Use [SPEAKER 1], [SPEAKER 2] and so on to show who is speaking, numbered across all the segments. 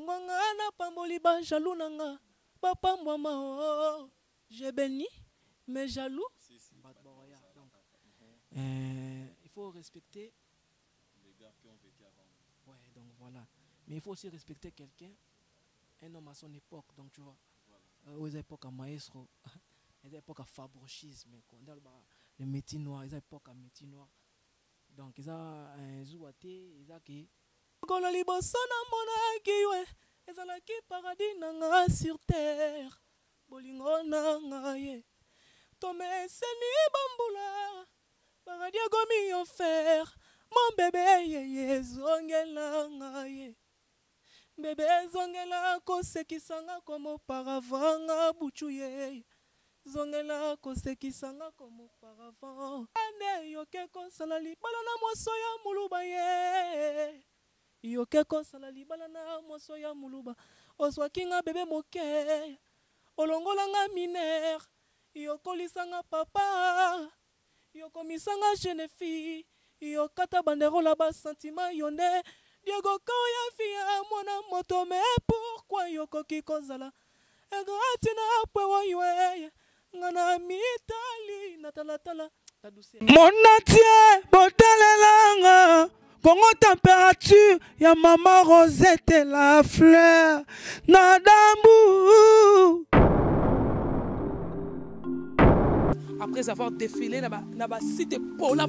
[SPEAKER 1] Ngana pamboli ba jaloux nanga. Papa moi j'ai béni mais jaloux. Il faut respecter
[SPEAKER 2] les gars qui ont vécu avant.
[SPEAKER 1] Ouais, donc voilà. Mais il faut aussi respecter quelqu'un, un homme à son époque, donc tu vois. Voilà. Aux époques à maestro, les époques à fabrochisme, le métier noir, les époques à métier noir. Donc ils ont un zouaté, ils ont qui. Quand les bossons mona kiwe, ils ont qui paradis nanga sur terre. Bolingo nanga ye. Tome seni bambula, paradis gomi offert. Mon bébé ye zongela ngaye. Bébé zongela kosekisanga comme auparavant buchu ye. Zongela kosekisanga comme auparavant. Ane yoke kosala libala na moso ya muluba ye. Yoke kosala libala na moso ya muluba. Oswakinga bébé moke. Olongolanga mineur. Yokolisanga papa. Yokomisanga jeune fille. Yo kata bandero la bas sentiment yonde Diego koya fia mona moto mais pourquoi yo koki kozala egratina pwewo ywe ngana mitali natalatala ta douceur
[SPEAKER 3] Monatie botalelanga Congo température ya maman Rosette la fleur Nadambu.
[SPEAKER 1] Après avoir défilé na ba site pola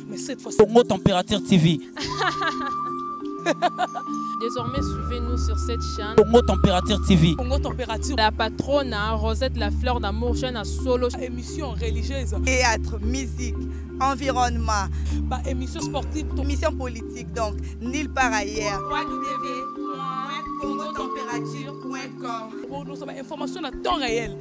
[SPEAKER 1] mais cette fois
[SPEAKER 3] Congo Température TV.
[SPEAKER 4] Désormais, suivez-nous sur cette chaîne.
[SPEAKER 3] Congo Température TV.
[SPEAKER 1] Congo Température.
[SPEAKER 4] La patronne Rosette la fleur d'amour, chaîne à solo.
[SPEAKER 1] Émission religieuse.
[SPEAKER 5] Théâtre, musique, environnement.
[SPEAKER 1] Bah, émission sportive.
[SPEAKER 5] Émission politique, donc nulle part ailleurs. www.congotempérature.com.
[SPEAKER 1] Pour nous avoir information à temps réel.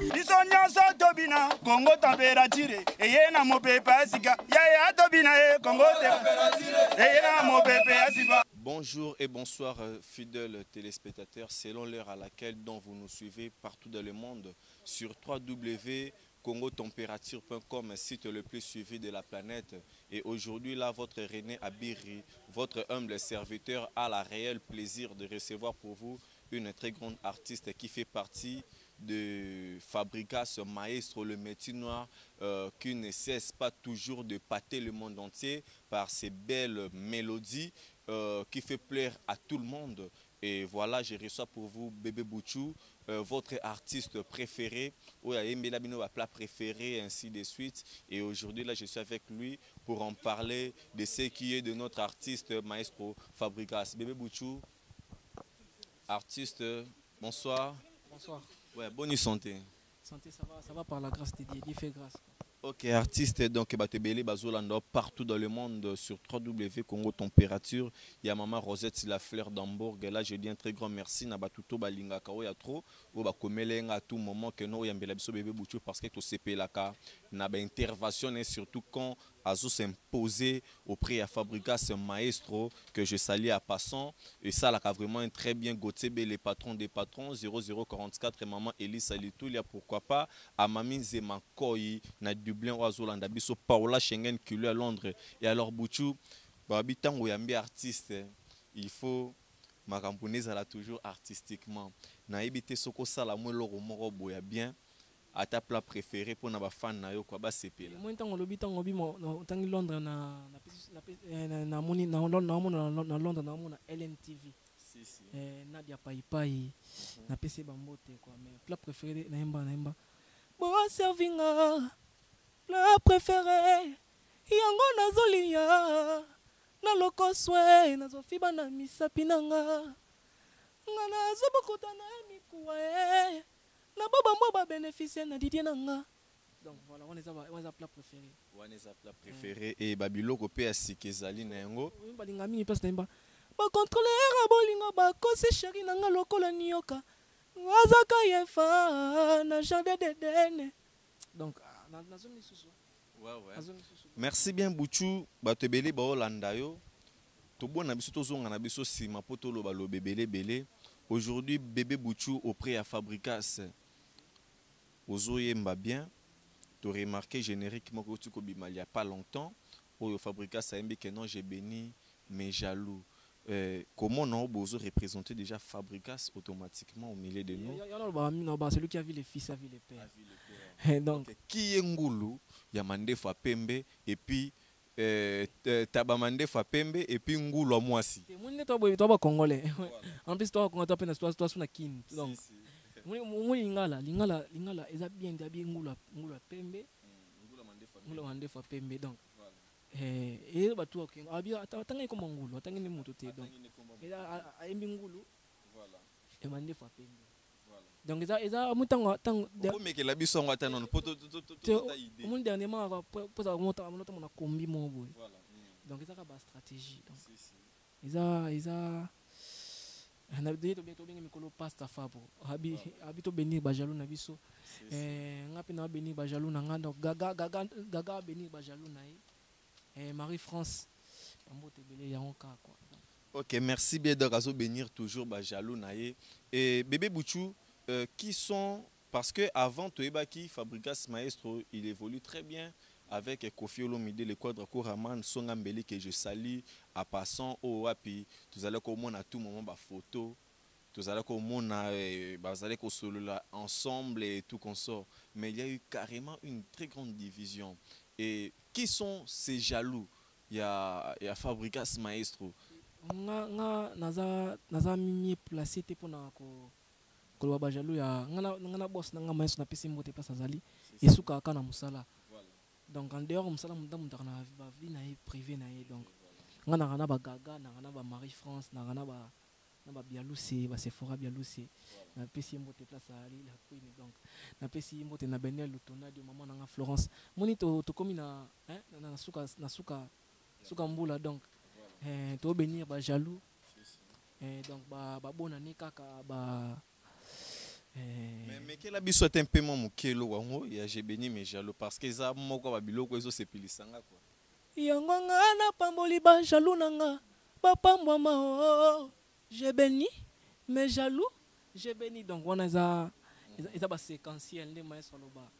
[SPEAKER 6] Congo Température. Et yena mo pepe asika. Ya tobina Congo Température. Et yena mo pepe asika.
[SPEAKER 2] Bonjour et bonsoir fidèles téléspectateurs, selon l'heure à laquelle dont vous nous suivez partout dans le monde sur www.congotempérature.com, site le plus suivi de la planète. Et aujourd'hui là, votre René Abiri, votre humble serviteur, a la réel plaisir de recevoir pour vous une très grande artiste qui fait partie de Fabricas Maestro, le métier noir, qui ne cesse pas toujours de pâter le monde entier par ses belles mélodies. Qui fait plaire à tout le monde. Et voilà, je reçois pour vous Bébé Bouchou, votre artiste préféré, ou plat préféré, ainsi de suite. Et aujourd'hui, là, je suis avec lui pour en parler de ce qui est de notre artiste Maestro Fabricas. Bébé Bouchou, artiste, bonsoir.
[SPEAKER 1] Bonsoir.
[SPEAKER 2] Ouais, bonne santé.
[SPEAKER 1] Santé, ça va par la grâce de Dieu, Dieu fait grâce.
[SPEAKER 2] Ok, artiste, donc Batebele Bazolando partout dans le monde sur www.congo température. Il y a Maman Rosette la fleur d'Hambourg. Là, je dis un très grand merci. Nabatuto Balinga Kao ya trop. Ou Bakomelenga à tout moment que nous yambela biso bébé Bouchou parce que tout CP la ka naba intervention et surtout quand Azo s'imposer auprès à Fabricas Maestro que je salue à passant et ça là vraiment un très bien Gauthier les patrons des patrons 0044 et Maman Elise Salitou il y a pourquoi pas à Mami Zema Koi na Dublin ou Azolanda biso Paola Schengen qui lui à Londres et alors Bouchou habitant ou yambi artiste il faut ma camponaise elle a toujours artistiquement na ebité soko sala mo loro moko boya bien à ta plat préféré pour na ba fan na yo quoi ba CP là
[SPEAKER 1] moi tant lobi tant obi mo tant Londres na moni na Londres na mona LNTV
[SPEAKER 2] si si
[SPEAKER 1] Nadia Pai na PC bambote quoi mais plat préféré na imba bon servinga plat préféré yango nazolia na lokoswe nazofiba na misapi nanga ngana zobokota na mikuwa na baba mo ba bénéficier na Didier nanga. Donc voilà, on les a plat préféré.
[SPEAKER 2] On les a plat préféré et babiloko pe asikezali na yango.
[SPEAKER 1] Oui, balinga mingi place na imba. Ba contrôleur abolinga ba kose chéri nanga lokola nyoka. Azaka yefa na jardin d'Eden. Donc na zone susu.
[SPEAKER 2] Ouais. Merci bien Bouchou, batebele ba Olanda yo. Tobo na biso tozonga na biso sima potolo ba lo bebele. Aujourd'hui bébé Bouchou auprès à Fabricas. Ozoyemba bien. Tu as remarqué génériquement que tu il n'y a pas longtemps. Au Fabricas a que non j'ai béni mes jaloux. comment on a besoin de représenter déjà Fabricas automatiquement au milieu de nous?
[SPEAKER 1] Celui qui a vu les fils a vu les pères. Donc,
[SPEAKER 2] qui est Ngulu? Il y a Mandefa Pembe et puis Tabamandefa Pembe et puis Ngulu à Mwasi.
[SPEAKER 1] toi congolais. En plus toi quand toi sur la kin. Donc lingala eza bien Ngulu Pembe. Ngulu Mandefa Pembe donc. Et batu okenga abia atanga comme Ngulu atanga ni muto te donc. Et aimbi Ngulu. Voilà. Et Mandefa Pembe. Donc ils mutango tango
[SPEAKER 2] mais que la biso ngata non poto idée
[SPEAKER 1] mon dernièrement pour ça monta na kombi mo boy voilà donc ils a ba stratégie donc ils na de to bengi mikolo pasta fabo habito benir ba jaloux na biso ngapi na benir ba jaloux na ngando gaga benir ba jaloux na Marie France ambote belé ya onka quoi.
[SPEAKER 2] OK, merci bien de razo bénir toujours ba jaloux na et bébé Bouchou. Qui sont, parce que avant Toebaki, Fabricas Maestro, il évolue très bien avec Kofi Olomide, le Quadraco Raman, Songambeli que je salue, à passant au Wapi, tout à l'heure comme à tout moment, photo, tout à l'heure comme on a solo là ensemble et tout consort. Mais il y a eu carrément une très grande division. Et qui sont ces jaloux? Il y a Fabricas Maestro.
[SPEAKER 1] Naza mimi placé pour na koloba ba jaloux ya ngana boss na ngama yesu na pesi mbote place azali esuka kana musala donc en dehors musala mudamu na vie na privé na donc ngana ba gaga na ba Marie France na ba bialusi ba Sephora bialusi na pesi mbote place azali la queen donc na pesi mbote na Benel Lutona de maman na Florence moni to komi na suka mbula donc to bénir ba jaloux donc ba bona ni kaka ba
[SPEAKER 2] mais quel habit soit un peu mon kelo wango ya j'ai béni mes jaloux parce que ça moko ba biloko ezo sepilisanga quoi
[SPEAKER 1] yango nga na pamboli ba jaloux nanga ba pambwa j'ai béni mes jaloux j'ai béni donc on a ça ba séquentiel de maestro loba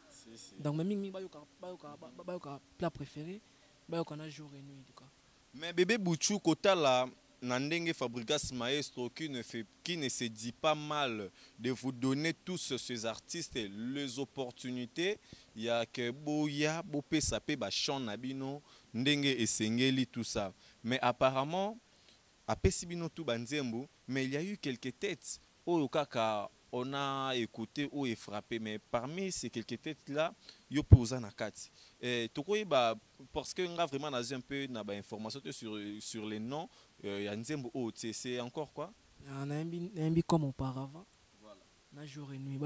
[SPEAKER 1] donc même mi ba yoka plat préféré ba yoka na jour et nuit quoi.
[SPEAKER 2] Mais bébé Bouchou kota la Nandenge Fabricas Maestro qui ne se dit pas mal de vous donner tous ces artistes les opportunités. Il y a que Boya, Bopé Sapé, Bachan Nabino, Ndenge et Sengeli, tout ça. Mais apparemment, à Pesibino tout Banzembo, mais il y a eu quelques têtes. Oh, kaka, on a écouté ou frappé, mais parmi ces quelques têtes-là, il y a posé na kati. Parce que on a vraiment un peu d'informations sur les noms. C'est encore quoi?
[SPEAKER 1] On a un peu comme auparavant. Voilà. Na jour et nuit.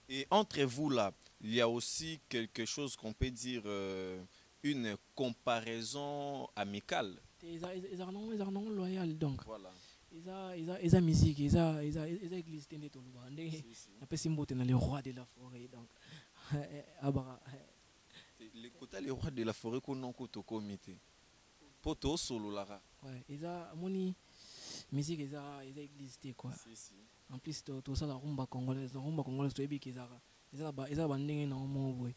[SPEAKER 2] Et entre vous là, il y a aussi quelque chose qu'on peut dire, une comparaison amicale.
[SPEAKER 1] Ils sont loyaux donc.
[SPEAKER 2] Voilà.
[SPEAKER 1] Ils ont musique, ils ont église tendée tout le monde. Après c'est monté dans les rois de la forêt donc.
[SPEAKER 2] Les quotas les rois de la forêt qu'on a au comité. Poto solo lara.
[SPEAKER 1] Ouais, ils ont moni musique ils ont église quoi. En plus tout ça la rumba congolaise tu es bien qu'ils ont bandé dans mon.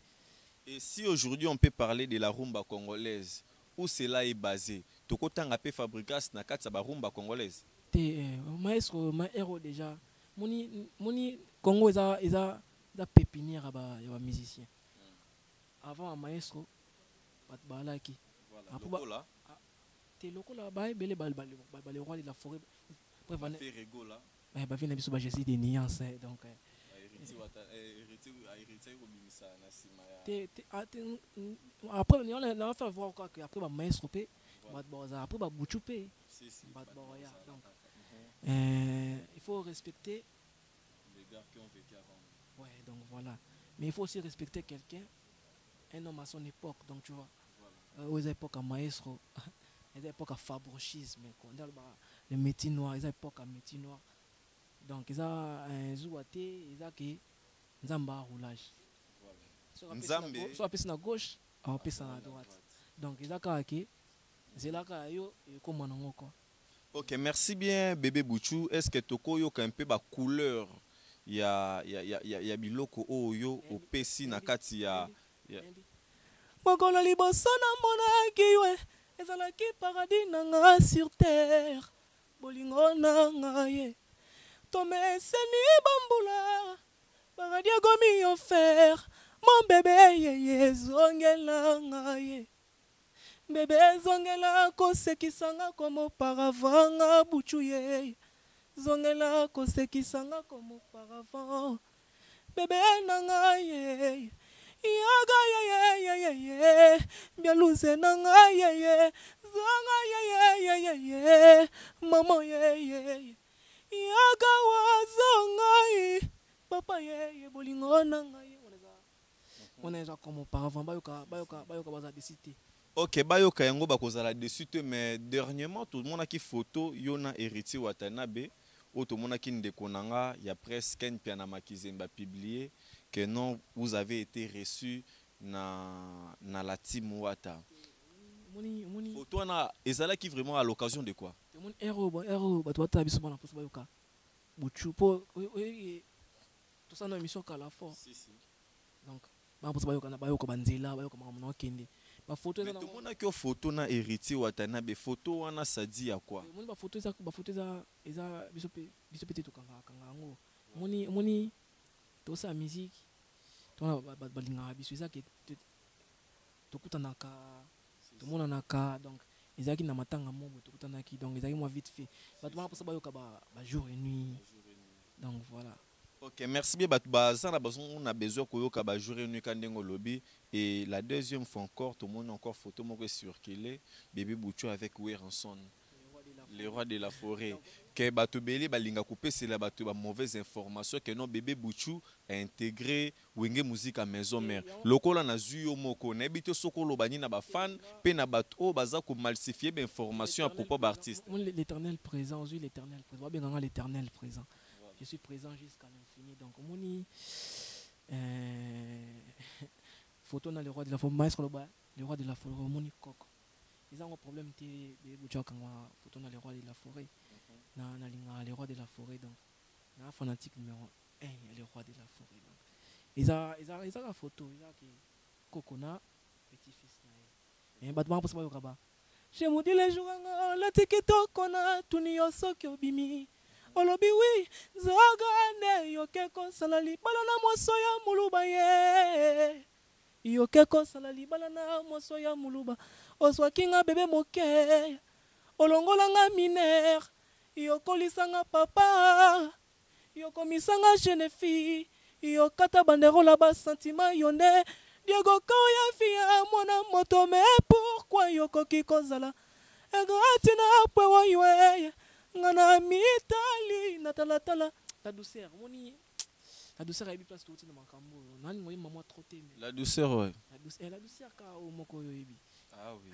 [SPEAKER 2] Et si aujourd'hui on peut parler de la rumba congolaise, où cela est basé? Toko tanga pe Fabricas na kati ba rumba congolaise.
[SPEAKER 1] Maestro ma héros déjà. Moni Congo ils ont pépinière à ba musicien. Avant maestro balaki.
[SPEAKER 2] Voilà. Là.
[SPEAKER 1] T'es loco là bas belé les rois de la forêt.
[SPEAKER 2] Prévenez. Fait rego là.
[SPEAKER 1] Bah vient biso ba jésus des nuances donc. Après on a fait voir quoi que après ba maestro pe après ba Bouchou pe donc il faut respecter
[SPEAKER 2] les gars qui ont vécu avant.
[SPEAKER 1] Ouais donc voilà mais il faut aussi respecter quelqu'un un homme à son époque donc tu vois voilà. Aux époques à maestro les époques à fabrochisme le métier noir les époques à métier noir donc ils ont un zouaté ils ont qui nzamba roulage
[SPEAKER 2] nzambe
[SPEAKER 1] soit pisse na gauche ou pisse na droite donc ils ont qui c'est là que yo comme on quoi.
[SPEAKER 2] OK, merci bien bébé Bouchou. Est-ce que toko yo un peu ba couleur ya biloko oyo au pesi na kati ya
[SPEAKER 1] mokolo liboso namonaki yo ezalaki paradis na nga sur terre bolingo na ngai tomeseni bambula paradis akomi offert mon bébé yeye zongela ngai bébé zongela kosekisanga comme auparavant nga buchu ye zongela kosekisanga comme auparavant bébé na ngai yaga ye bialuze na ngai ye zonga ye mama ye yaga wazongai papa ye bolingo na ngai on est comme auparavant bayoka baza décidé.
[SPEAKER 2] Ok, bayoka yango bakozala dessus te, mais dernièrement tout le monde a qui photo yona héritier Watanabe ou tout le monde a qui ndekonanga il y a presque un piana makizemba publié que non vous avez été reçu na la team Wata. Photo na ezala qui vraiment à l'occasion de quoi?
[SPEAKER 1] Mon héros batwata biso bana posa bayoka. Buchu po tout ça na émission kala fort. Si. Donc ba posa bayoka banzela bayoka makamona kende. Ba photo
[SPEAKER 2] ezana tout monde a que photo na héritier Watanabe photo wana ça dit à quoi?
[SPEAKER 1] Mon ba photo eza biso pete to kanga ngo. Moni to sa musique. To balinga biso eza ke to kutanaka to mona naka donc ezaki na matanga mobo to kutanaki donc ezaki moi vite fait. Ba to posa bayoka ba jour et nuit. Donc voilà.
[SPEAKER 2] Ok, merci bien. On a besoin de ba jour et nuit quand on lobby. Et la deuxième fois encore, tout le monde a encore photo circulé. Bébé Buchu avec Weranson, le roi de la forêt. Que Bato Beli balinga coupé c'est la bato ba mauvaise information que non bébé Buchu a intégré Wenge musique à maison mère. Lokola na zuyo moko na bito sokolo bani na ba fan pe na bato baza ko malsifier ba information à propos d'artiste.
[SPEAKER 1] L'éternel présent, l'éternel présent. Bien l'éternel présent. Je suis présent jusqu'à l'infini. Donc, moni photo dans le roi de la forêt, maestro le roi de la forêt, moni coco. Ils ont un problème de bouger quand photo dans le roi de la forêt. Na linga le roi de la forêt donc. Na fanatique numéro 1, le roi de la forêt donc. Ils ont la photo, ils ont qui coco na petit fils na. Et battement pour ça ba. Je me dis les jours la tiktok kona tunio sokyo bimi. Olobi wi zogane yoke kosala libala na moso ya muluba ye yoke kosala libala na moso ya muluba oswaki nga bebe moke olongola nga minere yokolisanga papa yokomisanga jeune fille yokata banderola ba sentiment yonde Diego koya fia mwana moto me pourquoi yokoki kozala egratina apwe woywe ngana mitali natalatala la douceur moni la douceur a place tout na makambo nani moyi maman trop aimé
[SPEAKER 2] la douceur ouais
[SPEAKER 1] la douceur ka o moko yo yebi
[SPEAKER 2] ah oui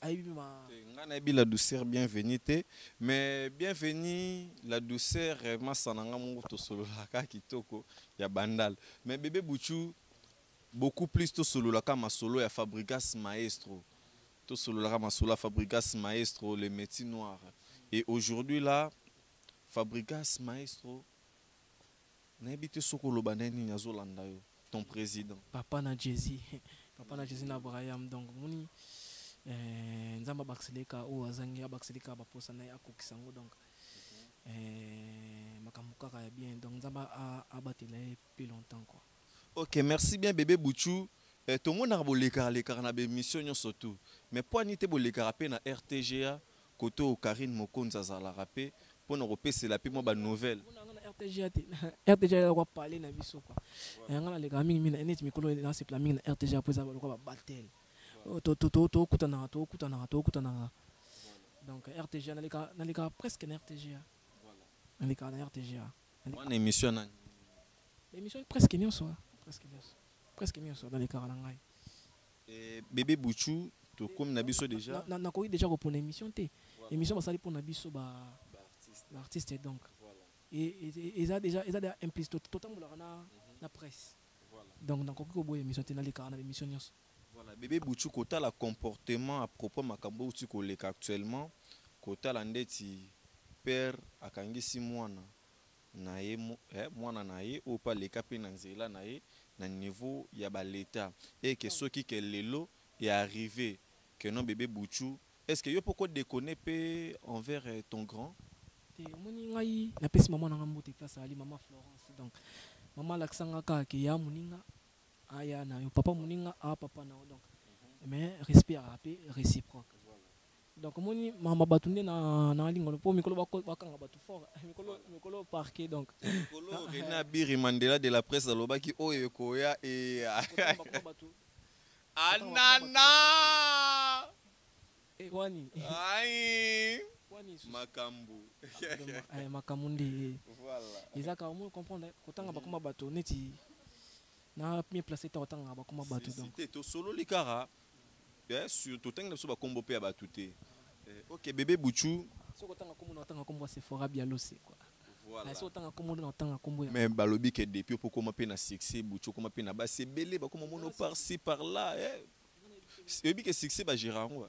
[SPEAKER 1] aibi ma
[SPEAKER 2] ngana ebi la douceur bienvenue te mais bienvenue la douceur masananga mungu to solo la ka kitoko ya bandal mais bébé Buchu beaucoup plus to solo la ka masolo ya Fabrigas Maestro to solo la ka masolo ya Fabrigas Maestro le métier noir. Et aujourd'hui là, Fabrigas Maestro, n'habite sokolo banani nyazolanda yo, ton président.
[SPEAKER 1] Papa na Jezi na Braham donc moni nzamba bakseleka o azangi abakseleka ba posa na akokisango donc makamuka ka bien donc nzamba abatela plus longtemps quoi.
[SPEAKER 2] OK, merci bien bébé Buchu. Tout le monde a boleka na be mission surtout. Mais pour nité boleka pe na RTGA Koto Karine Mokonza zala rapé pour nous repasser la piment ba nouvelle.
[SPEAKER 1] RTGA va parler na biso quoi. Ngana le gami mina net mikolo na se planning na RTGA pour ça ba battle. To kutana. Donc RTGA na le presque na RTGA. Voilà. Na RTGA.
[SPEAKER 2] Une émission na.
[SPEAKER 1] L'émission presque nyonso. Presque nyonso dans les cas na ngai.
[SPEAKER 2] Et bébé Buchu to comme na biso déjà.
[SPEAKER 1] Na ko déjà pour l'émission té. Émission va salir pour na biso ba artiste donc voilà. Et ils a déjà implicité totalement na presse voilà. Donc dans ko boye émission té na les carana émission nyos
[SPEAKER 2] voilà bébé Buchu kota la comportement à propos makambo uti ko leka actuellement kota la ndeti père akangisi mwana na ye mwana na ye o pa leka pe na nzela na ye na niveau ya l'état et que ceux qui que lelo est arrivé que non bébé Bouchou est-ce que yo pourquoi déconner pe envers ton grand
[SPEAKER 1] te moni ngai na pesi maman na mbote place ali maman Florence donc maman laksanga ka ke ya muninga aya na yo papa muninga a papa na donc mais respect à réciproque donc moni mama batunde na lingolo po mikolo bakanga batu fort mikolo parquet donc
[SPEAKER 2] mikolo Rena Biri Mandela de la presse alobaki oyo koya et anana
[SPEAKER 1] wani
[SPEAKER 2] ai
[SPEAKER 1] wani
[SPEAKER 2] makambu
[SPEAKER 1] makamundi
[SPEAKER 2] voilà
[SPEAKER 1] ezaka omo comprendre kotanga bakoma bato neti na premier place ta kotanga bakoma bato donc
[SPEAKER 2] c'était to solo likara sur tout tanga so bakombo pe abatute OK bébé Bouchou
[SPEAKER 1] so kotanga kombo na tanga kombo Sephora Bialose quoi
[SPEAKER 2] voilà
[SPEAKER 1] so tanga kombo na tanga kombo
[SPEAKER 2] mais balobi que depuis pour comment pe na succès Bouchou comment pe na ba c'est belé ba comme mono par ci par là c'est bi que succès ba gérango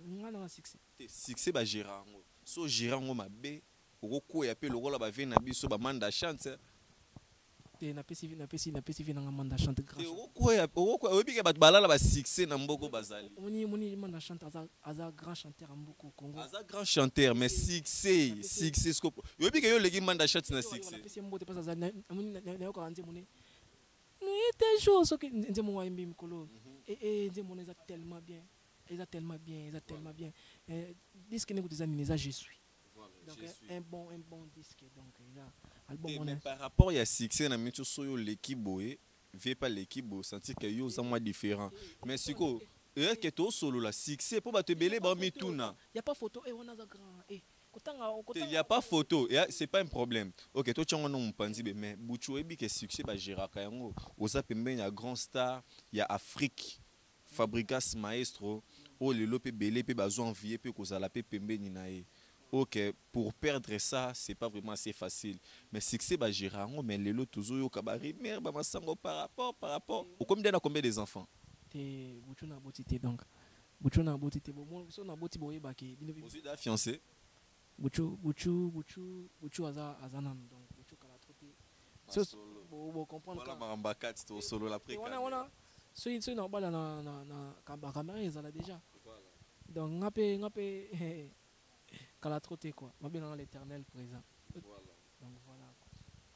[SPEAKER 1] ngana succès
[SPEAKER 2] succès ba gérango so gérango mabe oko ya pe lokola ba ve na biso ba manda chante
[SPEAKER 1] te na pesi vi na manda chante grand
[SPEAKER 2] oko bi ke bat balala ba succès na mboko bazali
[SPEAKER 1] moni manda chante aza grand chanteur en mboko Congo
[SPEAKER 2] aza grand chanteur mais succès scope yo bi ke yo legi manda chante na succès
[SPEAKER 1] pesi mbote pesa za moni na yo ka nze moni nuit et jour so que nze mo wa mbi mikolo et nze moni za tellement bien ils tellement bien disque ne goûte ça je suis donc un bon disque donc là album
[SPEAKER 2] mais par rapport à succès na mitu soyo l'équipe boé veut pas l'équipe bo sentir que yo ça moi différent mais siko que to solo la succès pour ba te belé ba mituna
[SPEAKER 1] y a pas photo et on a za grand
[SPEAKER 2] il y a pas photo et c'est pas un problème OK to tchongo no mpanzi be mais Bouchou ebi que succès ba geraka yango oza pembeni ya grand star ya Afrique Fabrikas Maestro oh le lope belé pe bazo envier pe kozala pe pembeni na ye OK pour perdre ça c'est pas vraiment assez facile mais succès ba gérango mais lelo toujours yo kabari mère ba masango par rapport au combien des enfants
[SPEAKER 1] te Bouchou na botité donc Bouchou na botité bon so na boti boye ba ke
[SPEAKER 2] aussi da fiancé
[SPEAKER 1] Bouchou azanan donc Bouchou kala troté so bo comprendre
[SPEAKER 2] voilà maramba 4 to solo la pré
[SPEAKER 1] voilà so na bala na caméra ezala déjà donc ngapé kala troté quoi mabena l'éternel présent
[SPEAKER 2] voilà
[SPEAKER 1] donc voilà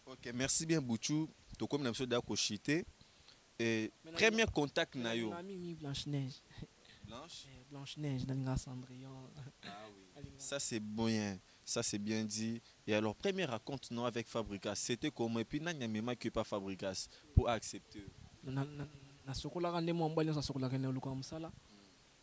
[SPEAKER 2] OK merci bien Bouchou to comme na biso da ko chité et premier contact na yo
[SPEAKER 1] Blanche Neige dans Cendrillon
[SPEAKER 2] ah oui ça c'est bien ça c'est bien dit et alors premier raconte non avec Fabrikas c'était comment et puis nanya mema que pas Fabrikas pour accepter
[SPEAKER 1] na sokola ka ndemo mbali na sokola ka ndelo kwa msala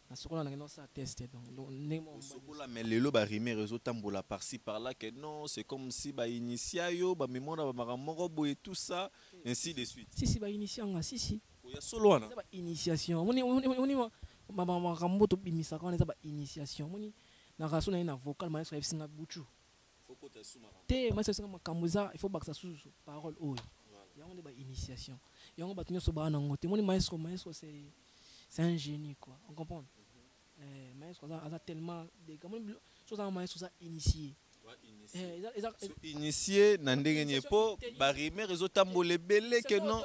[SPEAKER 1] na sokola na sa tester donc ndemo
[SPEAKER 2] sokola mais lelo ba rimer réseau tambola par-ci par-là que non c'est comme si ba initia yo ba memona ba makamoko boy et tout ça ainsi de suite
[SPEAKER 1] si ba initiation si
[SPEAKER 2] ya solo na
[SPEAKER 1] ba initiation on mama kamboto bimisa ka na ba initiation moni na raso na vocal maestro singa Bouchou
[SPEAKER 2] faut que tu souma
[SPEAKER 1] te maestro singa makamuza il faut baksa sous parole oyo yango ba initiation yango batunyo so ba na ngote moni maestro c'est un génie quoi on comprend maestro ça tellement des comme so ça maestro ça initié
[SPEAKER 2] initié na ndenge nyepo ba rimer réseau tambolé belé que non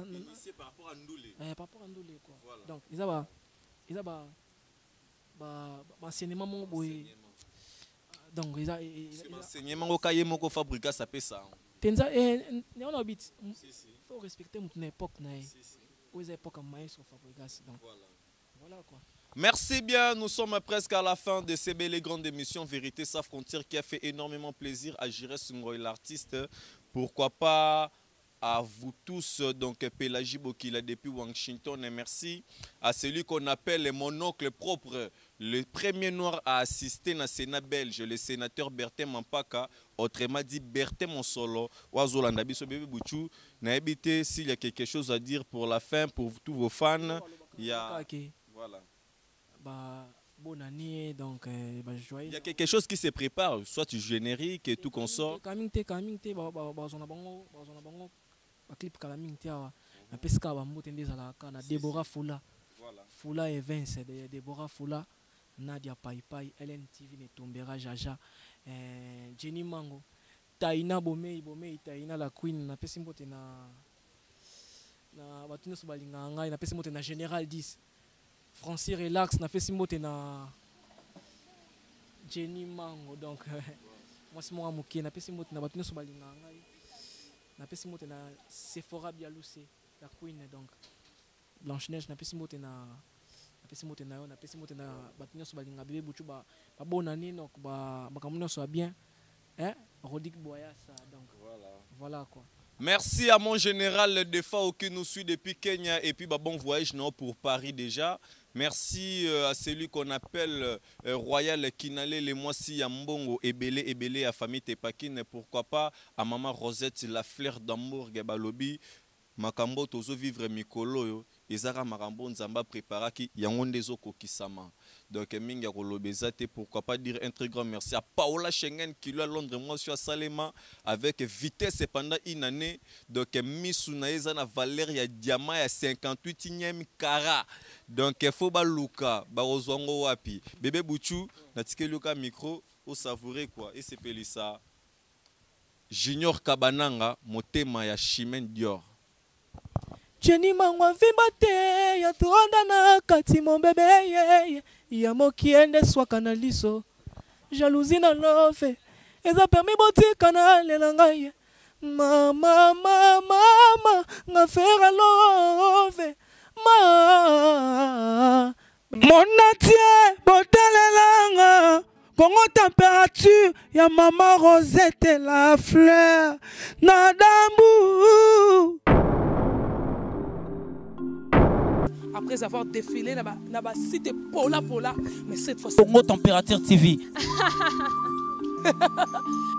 [SPEAKER 1] initié
[SPEAKER 2] par rapport à Ndoulé
[SPEAKER 1] par rapport à Ndoulé quoi donc ils ba enseignement mon boy donc ils
[SPEAKER 2] enseignement ko kaye moko Fabrikas ça peut ça
[SPEAKER 1] tenza on habite faut respecter mon époque na aux époques maestro Fabrikas donc voilà quoi.
[SPEAKER 2] Merci bien, nous sommes presque à la fin de ces belles et grandes émissions Vérité sans frontières qui a fait énormément plaisir à Jiré Sungoy l'artiste. Pourquoi pas à vous tous, donc Pélagie Bokila depuis Washington, et merci à celui qu'on appelle mon oncle propre, le premier noir à assister à Sénat belge, le sénateur Bertin Mampaka, autrement dit Bertin Monsolo, Oazolanda Biso Bébé Bouchou. N'habitez s'il y a quelque chose à dire pour la fin, pour tous vos fans. Il y a... Voilà.
[SPEAKER 1] Bonne année, donc joyeux.
[SPEAKER 2] Il y a quelque chose qui se prépare, soit du générique et tout qu'on sort.
[SPEAKER 1] Clip Déborah Foula. Foula et Vince, Déborah Foula, Nadia Pai Pai, Hélène TV ne tombera Jaja, Jenny Mango, Taina Bomei, Taina la Queen, na pesimbote na na bato nyonso balingaka ngai napesi mbote na Général 10 Francis Relax napesi mbote na Jenny Mango donc mwasi moko moke napesi mbote na bato nyonso balingaka ngai napesi mbote na Sephora Bialuse la Queen donc Blanche Neige napesi mbote na yo napesi mbote na bato nyonso balingaka bebe butu babona nini donc makambo nyonso bien hein Rodik Boyasa donc voilà quoi.
[SPEAKER 2] Merci à mon général Defao qui nous suit depuis Kenya et puis bon voyage non pour Paris déjà. Merci à celui qu'on appelle Royal Kinale les mois-ci Yambongo Ebele à famille Tepakine, pourquoi pas à maman Rosette la fleur d'amour Gabalobi makambo tozo vivre mikolo yo ezaka makambo nzamba préparaki yango ndezo kokisama. Donc minga kolobeza te, pourquoi pas dire un très grand merci à Paola Schengen qui lui à Londres, moi je suis à Salema avec vitesse pendant une année. Donc Misuna ezana valeur ya diamant ya 58e carat. Donc faut ba luka ba ozwango wapi bébé Bouchou natike luka micro au savourer quoi et c'est pelisa Junior Kabananga motema ya Chimène Dior.
[SPEAKER 3] Jenny Mangwa vimba ya tuonda na kati mon bébé ya mokiende swaka na liso jalousie na love eza permis botika na lelanga ye mama nga faire love ma monatie botalelanga Congo température ya maman Rosette la fleur na dambu.
[SPEAKER 7] Après avoir défilé na ba site Pola, mais cette fois-ci
[SPEAKER 3] Congo Température TV.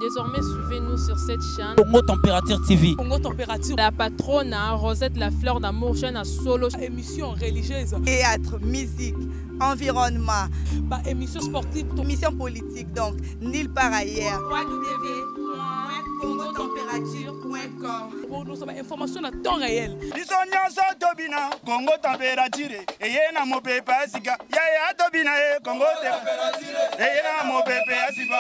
[SPEAKER 4] Désormais, suivez-nous sur cette chaîne.
[SPEAKER 3] Congo Température TV.
[SPEAKER 7] Congo Température.
[SPEAKER 4] La patronne Rosette la fleur d'amour, chaîne à solo.
[SPEAKER 7] Émission religieuse.
[SPEAKER 5] Théâtre, musique, environnement.
[SPEAKER 7] Bah, émission sportive.
[SPEAKER 5] Émission politique, donc nulle part ailleurs. www.congotempérature.com.
[SPEAKER 7] Pour nous avoir information à temps réel.
[SPEAKER 6] Biso nyonso tobina Congo Température eyena mopepe asika yaya tobina Congo Température eyena mopepe asika